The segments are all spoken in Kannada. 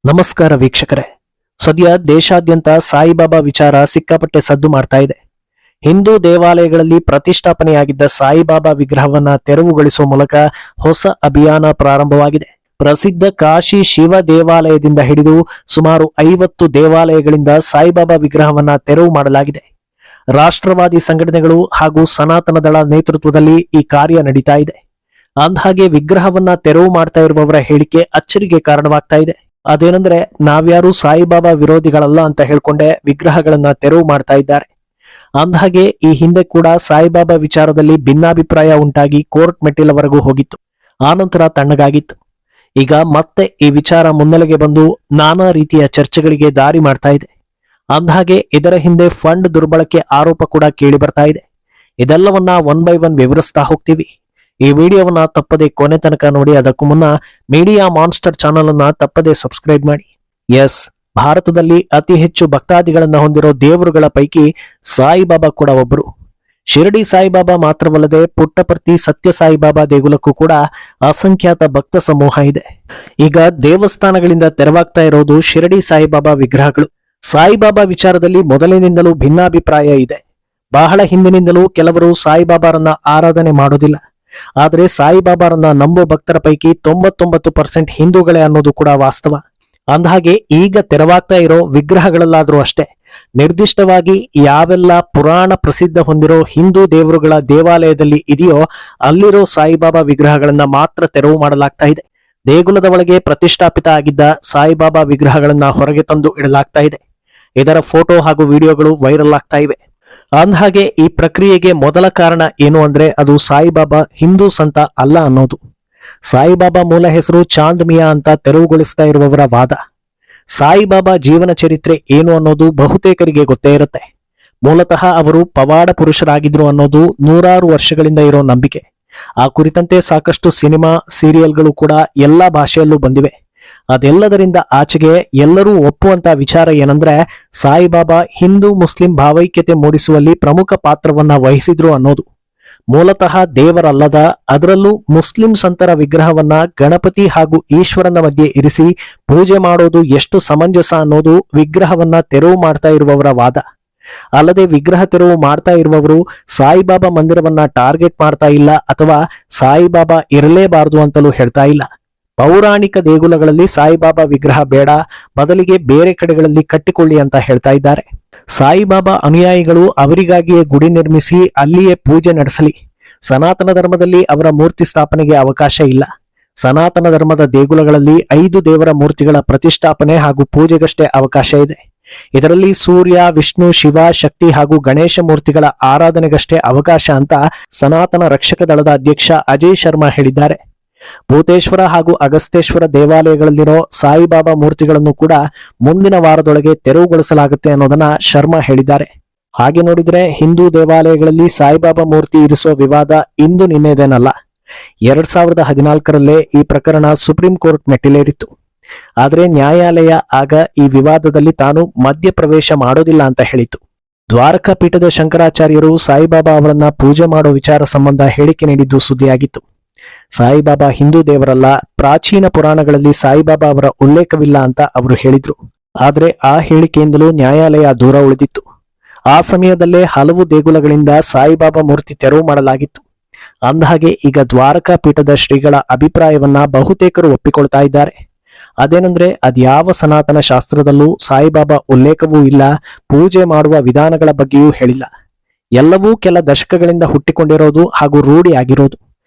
ನಮಸ್ಕಾರ ವೀಕ್ಷಕರೇ. ಸದ್ಯ ದೇಶಾದ್ಯಂತ ಸಾಯಿಬಾಬಾ ವಿಚಾರ ಸಿಕ್ಕಾಪಟ್ಟೆ ಸದ್ದು ಮಾಡ್ತಾ ಇದೆ. ಹಿಂದೂ ದೇವಾಲಯಗಳಲ್ಲಿ ಪ್ರತಿಷ್ಠಾಪನೆಯಾಗಿದ್ದ ಸಾಯಿಬಾಬಾ ವಿಗ್ರಹವನ್ನ ತೆರವುಗೊಳಿಸುವ ಮೂಲಕ ಹೊಸ ಅಭಿಯಾನ ಪ್ರಾರಂಭವಾಗಿದೆ. ಪ್ರಸಿದ್ಧ ಕಾಶಿ ಶಿವ ದೇವಾಲಯದಿಂದ ಹಿಡಿದು ಸುಮಾರು 50 ದೇವಾಲಯಗಳಿಂದ ಸಾಯಿಬಾಬಾ ವಿಗ್ರಹವನ್ನ ತೆರವು ಮಾಡಲಾಗಿದೆ. ರಾಷ್ಟ್ರವಾದಿ ಸಂಘಟನೆಗಳು ಹಾಗೂ ಸನಾತನ ದಳ ನೇತೃತ್ವದಲ್ಲಿ ಈ ಕಾರ್ಯ ನಡೀತಾ ಇದೆ. ಅಂದಹಾಗೆ ವಿಗ್ರಹವನ್ನ ತೆರವು ಮಾಡ್ತಾ ಇರುವವರ ಹೇಳಿಕೆ ಅಚ್ಚರಿಗೆ ಕಾರಣವಾಗ್ತಾ ಇದೆ. ಅದೇನೆಂದ್ರೆ, ನಾವ್ಯಾರು ಸಾಯಿಬಾಬಾ ವಿರೋಧಿಗಳಲ್ಲ ಅಂತ ಹೇಳ್ಕೊಂಡೆ ವಿಗ್ರಹಗಳನ್ನ ತೆರವು ಮಾಡ್ತಾ ಇದ್ದಾರೆ. ಅಂದಹಾಗೆ ಈ ಹಿಂದೆ ಕೂಡ ಸಾಯಿಬಾಬಾ ವಿಚಾರದಲ್ಲಿ ಭಿನ್ನಾಭಿಪ್ರಾಯ ಉಂಟಾಗಿ ಕೋರ್ಟ್ ಮೆಟ್ಟಿಲವರೆಗೂ ಹೋಗಿತ್ತು. ಆನಂತರ ತಣ್ಣಗಾಗಿತ್ತು. ಈಗ ಮತ್ತೆ ಈ ವಿಚಾರ ಮುನ್ನೆಲೆಗೆ ಬಂದು ನಾನಾ ರೀತಿಯ ಚರ್ಚೆಗಳಿಗೆ ದಾರಿ ಮಾಡ್ತಾ ಇದೆ. ಅಂದಹಾಗೆ ಇದರ ಹಿಂದೆ ಫಂಡ್ ದುರ್ಬಳಕೆ ಆರೋಪ ಕೂಡ ಕೇಳಿ ಬರ್ತಾ ಇದೆ. ಇದೆಲ್ಲವನ್ನ ಒನ್ ಬೈ ಒನ್ ವಿವರಿಸ್ತಾ ಹೋಗ್ತೀವಿ. ಈ ವಿಡಿಯೋವನ್ನ ತಪ್ಪದೆ ಕೊನೆ ತನಕ ನೋಡಿ. ಅದಕ್ಕೂ ಮುನ್ನ ಮೀಡಿಯಾ ಮಾನ್ಸ್ಟರ್ ಚಾನಲ್ ಅನ್ನ ತಪ್ಪದೆ ಸಬ್ಸ್ಕ್ರೈಬ್ ಮಾಡಿ. ಎಸ್, ಭಾರತದಲ್ಲಿ ಅತಿ ಹೆಚ್ಚು ಭಕ್ತಾದಿಗಳನ್ನ ಹೊಂದಿರೋ ದೇವರುಗಳ ಪೈಕಿ ಸಾಯಿಬಾಬಾ ಕೂಡ ಒಬ್ಬರು. ಶಿರಡಿ ಸಾಯಿಬಾಬಾ ಮಾತ್ರವಲ್ಲದೆ ಪುಟ್ಟಪರ್ತಿ ಸತ್ಯ ಸಾಯಿಬಾಬಾ ದೇಗುಲಕ್ಕೂ ಕೂಡ ಅಸಂಖ್ಯಾತ ಭಕ್ತ ಸಮೂಹ ಇದೆ. ಈಗ ದೇವಸ್ಥಾನಗಳಿಂದ ತೆರವಾಗ್ತಾ ಇರೋದು ಶಿರಡಿ ಸಾಯಿಬಾಬಾ ವಿಗ್ರಹಗಳು. ಸಾಯಿಬಾಬಾ ವಿಚಾರದಲ್ಲಿ ಮೊದಲಿನಿಂದಲೂ ಭಿನ್ನಾಭಿಪ್ರಾಯ ಇದೆ. ಬಹಳ ಹಿಂದಿನಿಂದಲೂ ಕೆಲವರು ಸಾಯಿಬಾಬಾರನ್ನ ಆರಾಧನೆ ಮಾಡೋದಿಲ್ಲ. ಆದ್ರೆ ಸಾಯಿಬಾಬಾರನ್ನ ನಂಬೋ ಭಕ್ತರ ಪೈಕಿ 99% ಹಿಂದೂಗಳೇ ಅನ್ನೋದು ಕೂಡ ವಾಸ್ತವ. ಅಂದಹಾಗೆ ಈಗ ತೆರವಾಗ್ತಾ ಇರೋ ವಿಗ್ರಹಗಳಲ್ಲಾದ್ರೂ ಅಷ್ಟೇ ನಿರ್ದಿಷ್ಟವಾಗಿ ಯಾವೆಲ್ಲ ಪುರಾಣ ಪ್ರಸಿದ್ಧ ಹೊಂದಿರೋ ಹಿಂದೂ ದೇವರುಗಳ ದೇವಾಲಯದಲ್ಲಿ ಇದೆಯೋ ಅಲ್ಲಿರೋ ಸಾಯಿಬಾಬಾ ವಿಗ್ರಹಗಳನ್ನ ಮಾತ್ರ ತೆರವು ಮಾಡಲಾಗ್ತಾ ಇದೆ. ದೇಗುಲದ ಒಳಗೆ ಪ್ರತಿಷ್ಠಾಪಿತ ಆಗಿದ್ದ ಸಾಯಿಬಾಬಾ ವಿಗ್ರಹಗಳನ್ನ ಹೊರಗೆ ತಂದು ಇಡಲಾಗ್ತಾ ಇದೆ. ಇದರ ಫೋಟೋ ಹಾಗೂ ವಿಡಿಯೋಗಳು ವೈರಲ್ ಆಗ್ತಾ ಇವೆ. ಅಂದಹಾಗೆ ಈ ಪ್ರಕ್ರಿಯೆಗೆ ಮೊದಲ ಕಾರಣ ಏನು ಅಂದ್ರೆ ಅದು ಸಾಯಿಬಾಬಾ ಹಿಂದೂ ಸಂತ ಅಲ್ಲ ಅನ್ನೋದು. ಸಾಯಿಬಾಬಾ ಮೂಲ ಹೆಸರು ಚಾಂದ್ ಮಿಯಾ ಅಂತ ತೆರವುಗೊಳಿಸ್ತಾ ಇರುವವರ ವಾದ. ಸಾಯಿಬಾಬಾ ಜೀವನ ಚರಿತ್ರೆ ಏನು ಅನ್ನೋದು ಬಹುತೇಕರಿಗೆ ಗೊತ್ತೇ ಇರುತ್ತೆ. ಮೂಲತಃ ಅವರು ಪವಾಡ ಪುರುಷರಾಗಿದ್ರು ಅನ್ನೋದು ನೂರಾರು ವರ್ಷಗಳಿಂದ ಇರೋ ನಂಬಿಕೆ. ಆ ಕುರಿತಂತೆ ಸಾಕಷ್ಟು ಸಿನಿಮಾ, ಸೀರಿಯಲ್ಗಳು ಕೂಡ ಎಲ್ಲಾ ಭಾಷೆಯಲ್ಲೂ ಬಂದಿವೆ. ಅದೆಲ್ಲದರಿಂದ ಆಚೆಗೆ ಎಲ್ಲರೂ ಒಪ್ಪುವಂತ ವಿಚಾರ ಏನಂದ್ರೆ, ಸಾಯಿಬಾಬಾ ಹಿಂದೂ ಮುಸ್ಲಿಂ ಭಾವೈಕ್ಯತೆ ಮೂಡಿಸುವಲ್ಲಿ ಪ್ರಮುಖ ಪಾತ್ರವನ್ನ ವಹಿಸಿದ್ರು ಅನ್ನೋದು. ಮೂಲತಃ ದೇವರಲ್ಲದ, ಅದರಲ್ಲೂ ಮುಸ್ಲಿಂ ಸಂತರ ವಿಗ್ರಹವನ್ನ ಗಣಪತಿ ಹಾಗೂ ಈಶ್ವರನ ಮಧ್ಯೆ ಇರಿಸಿ ಪೂಜೆ ಮಾಡೋದು ಎಷ್ಟು ಸಮಂಜಸ ಅನ್ನೋದು ವಿಗ್ರಹವನ್ನ ತೆರವು ಮಾಡ್ತಾ ಇರುವವರ ವಾದ. ಅಲ್ಲದೆ ವಿಗ್ರಹ ತೆರವು ಮಾಡ್ತಾ ಇರುವವರು ಸಾಯಿಬಾಬಾ ಮಂದಿರವನ್ನ ಟಾರ್ಗೆಟ್ ಮಾಡ್ತಾ ಇಲ್ಲ ಅಥವಾ ಸಾಯಿಬಾಬಾ ಇರಲೇಬಾರದು ಅಂತಲೂ ಹೇಳ್ತಾ ಇಲ್ಲ. ಪೌರಾಣಿಕ ದೇಗುಲಗಳಲ್ಲಿ ಸಾಯಿಬಾಬಾ ವಿಗ್ರಹ ಬೇಡ, ಬದಲಿಗೆ ಬೇರೆ ಕಡೆಗಳಲ್ಲಿ ಕಟ್ಟಿಕೊಳ್ಳಿ ಅಂತ ಹೇಳ್ತಾ ಇದ್ದಾರೆ. ಸಾಯಿಬಾಬಾ ಅನುಯಾಯಿಗಳು ಅವರಿಗಾಗಿಯೇ ಗುಡಿ ನಿರ್ಮಿಸಿ ಅಲ್ಲಿಯೇ ಪೂಜೆ ನಡೆಸಲಿ. ಸನಾತನ ಧರ್ಮದಲ್ಲಿ ಅವರ ಮೂರ್ತಿ ಸ್ಥಾಪನೆಗೆ ಅವಕಾಶ ಇಲ್ಲ. ಸನಾತನ ಧರ್ಮದ ದೇಗುಲಗಳಲ್ಲಿ 5 ದೇವರ ಮೂರ್ತಿಗಳ ಪ್ರತಿಷ್ಠಾಪನೆ ಹಾಗೂ ಪೂಜೆಗಷ್ಟೇ ಅವಕಾಶ ಇದೆ. ಇದರಲ್ಲಿ ಸೂರ್ಯ, ವಿಷ್ಣು, ಶಿವ, ಶಕ್ತಿ ಹಾಗೂ ಗಣೇಶ ಮೂರ್ತಿಗಳ ಆರಾಧನೆಗಷ್ಟೇ ಅವಕಾಶ ಅಂತ ಸನಾತನ ರಕ್ಷಕ ದಳದ ಅಧ್ಯಕ್ಷ ಅಜಯ್ ಶರ್ಮಾ ಹೇಳಿದ್ದಾರೆ. ಭೂತೇಶ್ವರ ಹಾಗೂ ಅಗಸ್ತೇಶ್ವರ ದೇವಾಲಯಗಳಲ್ಲಿರೋ ಸಾಯಿಬಾಬಾ ಮೂರ್ತಿಗಳನ್ನು ಕೂಡ ಮುಂದಿನ ವಾರದೊಳಗೆ ತೆರವುಗೊಳಿಸಲಾಗುತ್ತೆ ಅನ್ನೋದನ್ನ ಶರ್ಮಾ ಹೇಳಿದ್ದಾರೆ. ಹಾಗೆ ನೋಡಿದ್ರೆ ಹಿಂದೂ ದೇವಾಲಯಗಳಲ್ಲಿ ಸಾಯಿಬಾಬಾ ಮೂರ್ತಿ ಇರಿಸೋ ವಿವಾದ ಇಂದು ನಿನ್ನೆದೇನಲ್ಲ. 2014ರಲ್ಲೇ ಈ ಪ್ರಕರಣ ಸುಪ್ರೀಂ ಕೋರ್ಟ್ ಮೆಟ್ಟಿಲೇರಿತ್ತು. ಆದ್ರೆ ನ್ಯಾಯಾಲಯ ಆಗ ಈ ವಿವಾದದಲ್ಲಿ ತಾನು ಮಧ್ಯಪ್ರವೇಶ ಮಾಡೋದಿಲ್ಲ ಅಂತ ಹೇಳಿತು. ದ್ವಾರಕಾ ಪೀಠದ ಶಂಕರಾಚಾರ್ಯರು ಸಾಯಿಬಾಬಾ ಅವರನ್ನ ಪೂಜೆ ಮಾಡೋ ವಿಚಾರ ಸಂಬಂಧ ಹೇಳಿಕೆ ನೀಡಿದ್ದು ಸುದ್ದಿಯಾಗಿತ್ತು. ಸಾಯಿಬಾಬಾ ಹಿಂದೂ ದೇವರಲ್ಲ, ಪ್ರಾಚೀನ ಪುರಾಣಗಳಲ್ಲಿ ಸಾಯಿಬಾಬಾ ಅವರ ಉಲ್ಲೇಖವಿಲ್ಲ ಅಂತ ಅವರು ಹೇಳಿದ್ರು. ಆದ್ರೆ ಆ ಹೇಳಿಕೆಯಿಂದಲೂ ನ್ಯಾಯಾಲಯ ದೂರ ಉಳಿದಿತ್ತು. ಆ ಸಮಯದಲ್ಲೇ ಹಲವು ದೇಗುಲಗಳಿಂದ ಸಾಯಿಬಾಬಾ ಮೂರ್ತಿ ತೆರವು ಮಾಡಲಾಗಿತ್ತು. ಅಂದಹಾಗೆ ಈಗ ದ್ವಾರಕಾ ಪೀಠದ ಶ್ರೀಗಳ ಅಭಿಪ್ರಾಯವನ್ನ ಬಹುತೇಕರು ಒಪ್ಪಿಕೊಳ್ತಾ ಇದ್ದಾರೆ. ಅದೇನೆಂದ್ರೆ, ಅದ್ಯಾವ ಸನಾತನ ಶಾಸ್ತ್ರದಲ್ಲೂ ಸಾಯಿಬಾಬಾ ಉಲ್ಲೇಖವೂ ಇಲ್ಲ, ಪೂಜೆ ಮಾಡುವ ವಿಧಾನಗಳ ಬಗ್ಗೆಯೂ ಹೇಳಿಲ್ಲ. ಎಲ್ಲವೂ ಕೆಲ ದಶಕಗಳಿಂದ ಹುಟ್ಟಿಕೊಂಡಿರೋದು ಹಾಗೂ ರೂಢಿ ಆಗಿರೋದು.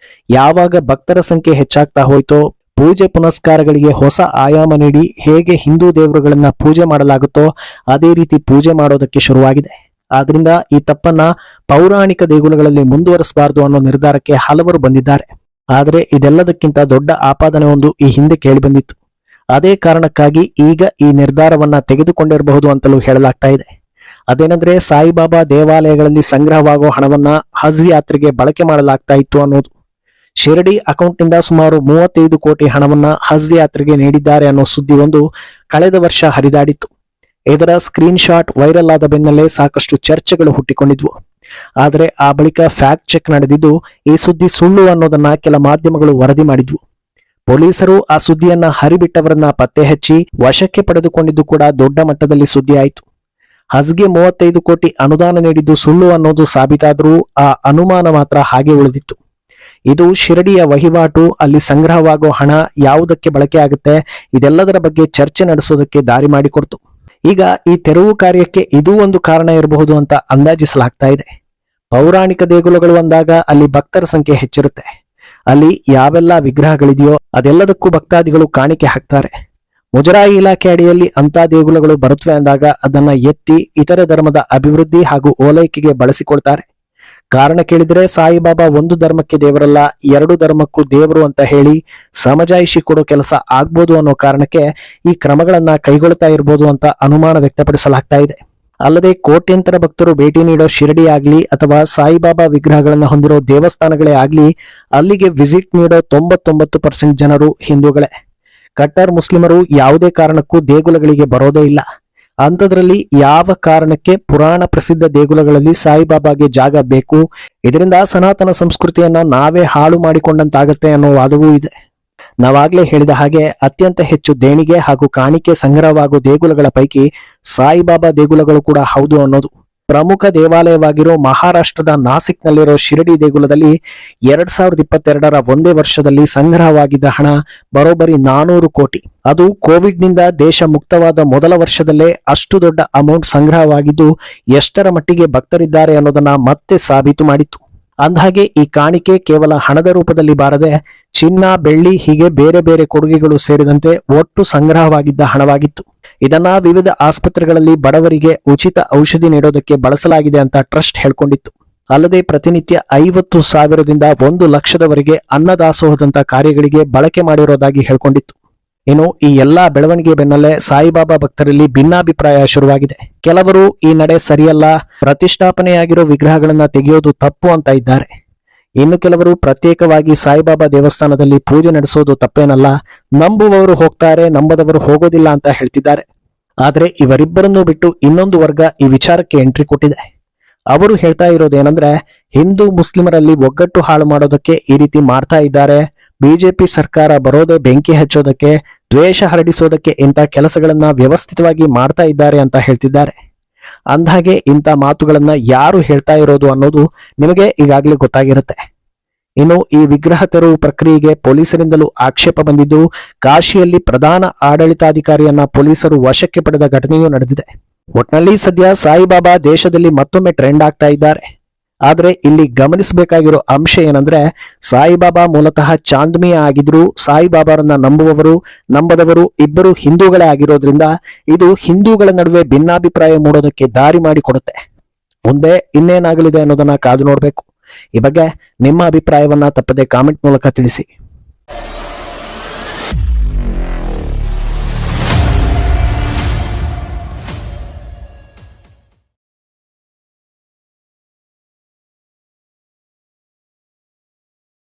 ಯಾವಾಗ ಭಕ್ತರ ಸಂಖ್ಯೆ ಹೆಚ್ಚಾಗ್ತಾ ಹೋಯ್ತೋ, ಪೂಜೆ ಪುನಸ್ಕಾರಗಳಿಗೆ ಹೊಸ ಆಯಾಮ ನೀಡಿ ಹೇಗೆ ಹಿಂದೂ ದೇವರುಗಳನ್ನ ಪೂಜೆ ಮಾಡಲಾಗುತ್ತೋ ಅದೇ ರೀತಿ ಪೂಜೆ ಮಾಡೋದಕ್ಕೆ ಶುರುವಾಗಿದೆ. ಆದ್ರಿಂದ ಈ ತಪ್ಪನ್ನ ಪೌರಾಣಿಕ ದೇಗುಲಗಳಲ್ಲಿ ಮುಂದುವರಿಸಬಾರದು ಅನ್ನೋ ನಿರ್ಧಾರಕ್ಕೆ ಹಲವರು ಬಂದಿದ್ದಾರೆ. ಆದ್ರೆ ಇದೆಲ್ಲದಕ್ಕಿಂತ ದೊಡ್ಡ ಆಪಾದನೆ ಒಂದು ಈ ಹಿಂದೆ ಕೇಳಿ ಬಂದಿತ್ತು. ಅದೇ ಕಾರಣಕ್ಕಾಗಿ ಈಗ ಈ ನಿರ್ಧಾರವನ್ನ ತೆಗೆದುಕೊಂಡಿರಬಹುದು ಅಂತಲೂ ಹೇಳಲಾಗ್ತಾ ಇದೆ. ಅದೇನೆಂದ್ರೆ, ಸಾಯಿಬಾಬಾ ದೇವಾಲಯಗಳಲ್ಲಿ ಸಂಗ್ರಹವಾಗುವ ಹಣವನ್ನ ಹಜ್ ಯಾತ್ರೆಗೆ ಬಳಕೆ ಮಾಡಲಾಗ್ತಾ ಇತ್ತು ಅನ್ನೋದು. ಶಿರಡಿ ಅಕೌಂಟ್ನಿಂದ ಸುಮಾರು 35 ಕೋಟಿ ಹಣವನ್ನ ಹಜ್ ಯಾತ್ರೆಗೆ ನೀಡಿದ್ದಾರೆ ಅನ್ನೋ ಸುದ್ದಿ ಒಂದು ಕಳೆದ ವರ್ಷ ಹರಿದಾಡಿತ್ತು. ಇದರ ಸ್ಕ್ರೀನ್ ಶಾಟ್ ವೈರಲ್ ಆದ ಬೆನ್ನಲ್ಲೇ ಸಾಕಷ್ಟು ಚರ್ಚೆಗಳು ಹುಟ್ಟಿಕೊಂಡಿದ್ವು. ಆದರೆ ಆ ಬಳಿಕ ಫ್ಯಾಕ್ಟ್ ಚೆಕ್ ನಡೆದಿದ್ದು ಈ ಸುದ್ದಿ ಸುಳ್ಳು ಅನ್ನೋದನ್ನ ಕೆಲ ಮಾಧ್ಯಮಗಳು ವರದಿ ಮಾಡಿದ್ವು. ಪೊಲೀಸರು ಆ ಸುದ್ದಿಯನ್ನ ಹರಿಬಿಟ್ಟವರನ್ನ ಪತ್ತೆ ಹಚ್ಚಿ ವಶಕ್ಕೆ ಪಡೆದುಕೊಂಡಿದ್ದು ಕೂಡ ದೊಡ್ಡ ಮಟ್ಟದಲ್ಲಿ ಸುದ್ದಿ ಆಯಿತು. ಹಜ್ಗೆ 35 ಕೋಟಿ ಅನುದಾನ ನೀಡಿದ್ದು ಸುಳ್ಳು ಅನ್ನೋದು ಸಾಬೀತಾದರೂ ಆ ಅನುಮಾನ ಮಾತ್ರ ಹಾಗೆ ಉಳಿದಿತ್ತು. ಇದು ಶಿರಡಿಯ ವಹಿವಾಟು, ಅಲ್ಲಿ ಸಂಗ್ರಹವಾಗೋ ಹಣ ಯಾವುದಕ್ಕೆ ಬಳಕೆ ಆಗುತ್ತೆ, ಇದೆಲ್ಲದರ ಬಗ್ಗೆ ಚರ್ಚೆ ನಡೆಸೋದಕ್ಕೆ ದಾರಿ ಮಾಡಿಕೊಡ್ತು. ಈಗ ಈ ತೆರವು ಕಾರ್ಯಕ್ಕೆ ಇದೂ ಒಂದು ಕಾರಣ ಇರಬಹುದು ಅಂತ ಅಂದಾಜಿಸಲಾಗ್ತಾ ಇದೆ. ಪೌರಾಣಿಕ ದೇಗುಲಗಳು ಅಂದಾಗ ಅಲ್ಲಿ ಭಕ್ತರ ಸಂಖ್ಯೆ ಹೆಚ್ಚಿರುತ್ತೆ. ಅಲ್ಲಿ ಯಾವೆಲ್ಲ ವಿಗ್ರಹಗಳಿದೆಯೋ ಅದೆಲ್ಲದಕ್ಕೂ ಭಕ್ತಾದಿಗಳು ಕಾಣಿಕೆ ಹಾಕ್ತಾರೆ. ಮುಜರಾಯಿ ಇಲಾಖೆ ಅಡಿಯಲ್ಲಿ ಅಂತ ದೇಗುಲಗಳು ಬರುತ್ತವೆ ಅಂದಾಗ ಅದನ್ನ ಎತ್ತಿ ಇತರೆ ಧರ್ಮದ ಅಭಿವೃದ್ಧಿ ಹಾಗೂ ಓಲೈಕೆಗೆ ಬಳಸಿಕೊಳ್ತಾರೆ. ಕಾರಣ ಕೇಳಿದ್ರೆ ಸಾಯಿಬಾಬಾ ಒಂದು ಧರ್ಮಕ್ಕೆ ದೇವರಲ್ಲ, 2 ಧರ್ಮಕ್ಕೂ ದೇವರು ಅಂತ ಹೇಳಿ ಸಮಜಾಯಿಷಿ ಕೊಡೋ ಕೆಲಸ ಆಗ್ಬೋದು ಅನ್ನೋ ಕಾರಣಕ್ಕೆ ಈ ಕ್ರಮಗಳನ್ನ ಕೈಗೊಳ್ತಾ ಇರ್ಬೋದು ಅಂತ ಅನುಮಾನ ವ್ಯಕ್ತಪಡಿಸಲಾಗ್ತಾ ಇದೆ. ಅಲ್ಲದೆ ಕೋಟ್ಯಂತರ ಭಕ್ತರು ಭೇಟಿ ನೀಡೋ ಶಿರಡಿ ಆಗ್ಲಿ ಅಥವಾ ಸಾಯಿಬಾಬಾ ವಿಗ್ರಹಗಳನ್ನ ಹೊಂದಿರೋ ದೇವಸ್ಥಾನಗಳೇ ಆಗ್ಲಿ, ಅಲ್ಲಿಗೆ ವಿಸಿಟ್ ನೀಡೋ 99% ಜನರು ಹಿಂದೂಗಳೇ. ಕಟ್ಟರ್ ಮುಸ್ಲಿಮರು ಯಾವುದೇ ಕಾರಣಕ್ಕೂ ದೇಗುಲಗಳಿಗೆ ಬರೋದೇ ಇಲ್ಲ. ಅಂಥದ್ರಲ್ಲಿ ಯಾವ ಕಾರಣಕ್ಕೆ ಪುರಾಣ ಪ್ರಸಿದ್ಧ ದೇಗುಲಗಳಲ್ಲಿ ಸಾಯಿಬಾಬಾಗೆ ಜಾಗ ಬೇಕು? ಇದರಿಂದ ಸನಾತನ ಸಂಸ್ಕೃತಿಯನ್ನ ನಾವೇ ಹಾಳು ಮಾಡಿಕೊಂಡಂತಾಗತ್ತೆ ಅನ್ನೋ ವಾದವೂ ಇದೆ. ನಾವಾಗ್ಲೇ ಹೇಳಿದ ಹಾಗೆ ಅತ್ಯಂತ ಹೆಚ್ಚು ದೇಣಿಗೆ ಹಾಗೂ ಕಾಣಿಕೆ ಸಂಗ್ರಹವಾಗುವ ದೇಗುಲಗಳ ಪೈಕಿ ಸಾಯಿಬಾಬಾ ದೇಗುಲಗಳು ಕೂಡ ಹೌದು ಅನ್ನೋದು. ಪ್ರಮುಖ ದೇವಾಲಯವಾಗಿರೋ ಮಹಾರಾಷ್ಟ್ರದ ನಾಸಿಕ್ನಲ್ಲಿರೋ ಶಿರಡಿ ದೇಗುಲದಲ್ಲಿ 2022ರ ಒಂದೇ ವರ್ಷದಲ್ಲಿ ಸಂಗ್ರಹವಾಗಿದ್ದ ಹಣ ಬರೋಬ್ಬರಿ 400 ಕೋಟಿ. ಅದು ಕೋವಿಡ್ನಿಂದ ದೇಶ ಮುಕ್ತವಾದ ಮೊದಲ ವರ್ಷದಲ್ಲೇ ಅಷ್ಟು ದೊಡ್ಡ ಅಮೌಂಟ್ ಸಂಗ್ರಹವಾಗಿದ್ದು ಎಷ್ಟರ ಮಟ್ಟಿಗೆ ಭಕ್ತರಿದ್ದಾರೆ ಅನ್ನೋದನ್ನ ಮತ್ತೆ ಸಾಬೀತು ಮಾಡಿತ್ತು. ಅಂದಹಾಗೆ ಈ ಕಾಣಿಕೆ ಕೇವಲ ಹಣದ ರೂಪದಲ್ಲಿ ಬಾರದೆ ಚಿನ್ನ, ಬೆಳ್ಳಿ ಹೀಗೆ ಬೇರೆ ಬೇರೆ ಕೊಡುಗೆಗಳು ಸೇರಿದಂತೆ ಒಟ್ಟು ಸಂಗ್ರಹವಾಗಿದ್ದ ಹಣವಾಗಿತ್ತು. ಇದನ್ನ ವಿವಿಧ ಆಸ್ಪತ್ರೆಗಳಲ್ಲಿ ಬಡವರಿಗೆ ಉಚಿತ ಔಷಧಿ ನೀಡೋದಕ್ಕೆ ಬಳಸಲಾಗಿದೆ ಅಂತ ಟ್ರಸ್ಟ್ ಹೇಳ್ಕೊಂಡಿತ್ತು. ಅಲ್ಲದೆ ಪ್ರತಿನಿತ್ಯ 50,000ದಿಂದ 1 ಲಕ್ಷದವರೆಗೆ ಅನ್ನದಾಸೋಹದಂತ ಕಾರ್ಯಗಳಿಗೆ ಬಳಕೆ ಮಾಡಿರೋದಾಗಿ ಹೇಳ್ಕೊಂಡಿತ್ತು. ಇನ್ನು ಈ ಎಲ್ಲಾ ಬೆಳವಣಿಗೆ ಬೆನ್ನಲ್ಲೇ ಸಾಯಿಬಾಬಾ ಭಕ್ತರಲ್ಲಿ ಭಿನ್ನಾಭಿಪ್ರಾಯ ಶುರುವಾಗಿದೆ. ಕೆಲವರು ಈ ನಡೆ ಸರಿಯಲ್ಲ, ಪ್ರತಿಷ್ಠಾಪನೆಯಾಗಿರೋ ವಿಗ್ರಹಗಳನ್ನ ತೆಗೆಯೋದು ತಪ್ಪು ಅಂತ ಇದ್ದಾರೆ. ಇನ್ನು ಕೆಲವರು ಪ್ರತ್ಯೇಕವಾಗಿ ಸಾಯಿಬಾಬಾ ದೇವಸ್ಥಾನದಲ್ಲಿ ಪೂಜೆ ನಡೆಸೋದು ತಪ್ಪೇನಲ್ಲ, ನಂಬುವವರು ಹೋಗ್ತಾರೆ, ನಂಬದವರು ಹೋಗೋದಿಲ್ಲ ಅಂತ ಹೇಳ್ತಿದ್ದಾರೆ. ಆದ್ರೆ ಇವರಿಬ್ಬರನ್ನೂ ಬಿಟ್ಟು ಇನ್ನೊಂದು ವರ್ಗ ಈ ವಿಚಾರಕ್ಕೆ ಎಂಟ್ರಿ ಕೊಟ್ಟಿದೆ. ಅವರು ಹೇಳ್ತಾ ಇರೋದೇನಂದ್ರೆ, ಹಿಂದೂ ಮುಸ್ಲಿಮರಲ್ಲಿ ಒಗ್ಗಟ್ಟು ಹಾಳು ಮಾಡೋದಕ್ಕೆ ಈ ರೀತಿ ಮಾಡ್ತಾ ಇದ್ದಾರೆ, ಬಿಜೆಪಿ ಸರ್ಕಾರ ಬರೋದೇ ಬೆಂಕಿ ಹಚ್ಚೋದಕ್ಕೆ, ದ್ವೇಷ ಹರಡಿಸೋದಕ್ಕೆ ಇಂಥ ಕೆಲಸಗಳನ್ನ ವ್ಯವಸ್ಥಿತವಾಗಿ ಮಾಡ್ತಾ ಇದ್ದಾರೆ ಅಂತ ಹೇಳ್ತಿದ್ದಾರೆ. ಅಂದಹಾಗೆ ಇಂಥ ಮಾತುಗಳನ್ನ ಯಾರು ಹೇಳ್ತಾ ಇರೋದು ಅನ್ನೋದು ನಿಮಗೆ ಈಗಾಗಲೇ ಗೊತ್ತಾಗಿರುತ್ತೆ. ಇನ್ನು ಈ ವಿಗ್ರಹ ತೆರವು ಪ್ರಕ್ರಿಯೆಗೆ ಪೊಲೀಸರಿಂದಲೂ ಆಕ್ಷೇಪ ಬಂದಿದ್ದು, ಕಾಶಿಯಲ್ಲಿ ಪ್ರಧಾನ ಆಡಳಿತಾಧಿಕಾರಿಯನ್ನ ಪೊಲೀಸರು ವಶಕ್ಕೆ ಪಡೆದ ಘಟನೆಯೂ ನಡೆದಿದೆ. ಒಟ್ನಲ್ಲಿ ಸದ್ಯ ಸಾಯಿಬಾಬಾ ದೇಶದಲ್ಲಿ ಮತ್ತೊಮ್ಮೆ ಟ್ರೆಂಡ್ ಆಗ್ತಾ ಇದ್ದಾರೆ. ಆದ್ರೆ ಇಲ್ಲಿ ಗಮನಿಸಬೇಕಾಗಿರೋ ಅಂಶ ಏನಂದ್ರೆ, ಸಾಯಿಬಾಬಾ ಮೂಲತಃ ಚಾಂದ್ಮಿಯ ಆಗಿದ್ರು ಸಾಯಿಬಾಬಾರನ್ನ ನಂಬುವವರು ನಂಬದವರು ಇಬ್ಬರು ಹಿಂದೂಗಳೇ ಆಗಿರೋದ್ರಿಂದ ಇದು ಹಿಂದೂಗಳ ನಡುವೆ ಭಿನ್ನಾಭಿಪ್ರಾಯ ಮೂಡೋದಕ್ಕೆ ದಾರಿ ಮಾಡಿಕೊಡುತ್ತೆ. ಮುಂದೆ ಇನ್ನೇನಾಗಲಿದೆ ಅನ್ನೋದನ್ನ ಕಾದು ನೋಡ್ಬೇಕು. ಈ ಬಗ್ಗೆ ನಿಮ್ಮ ಅಭಿಪ್ರಾಯವನ್ನ ತಪ್ಪದೆ ಕಾಮೆಂಟ್ ಮೂಲಕ ತಿಳಿಸಿ.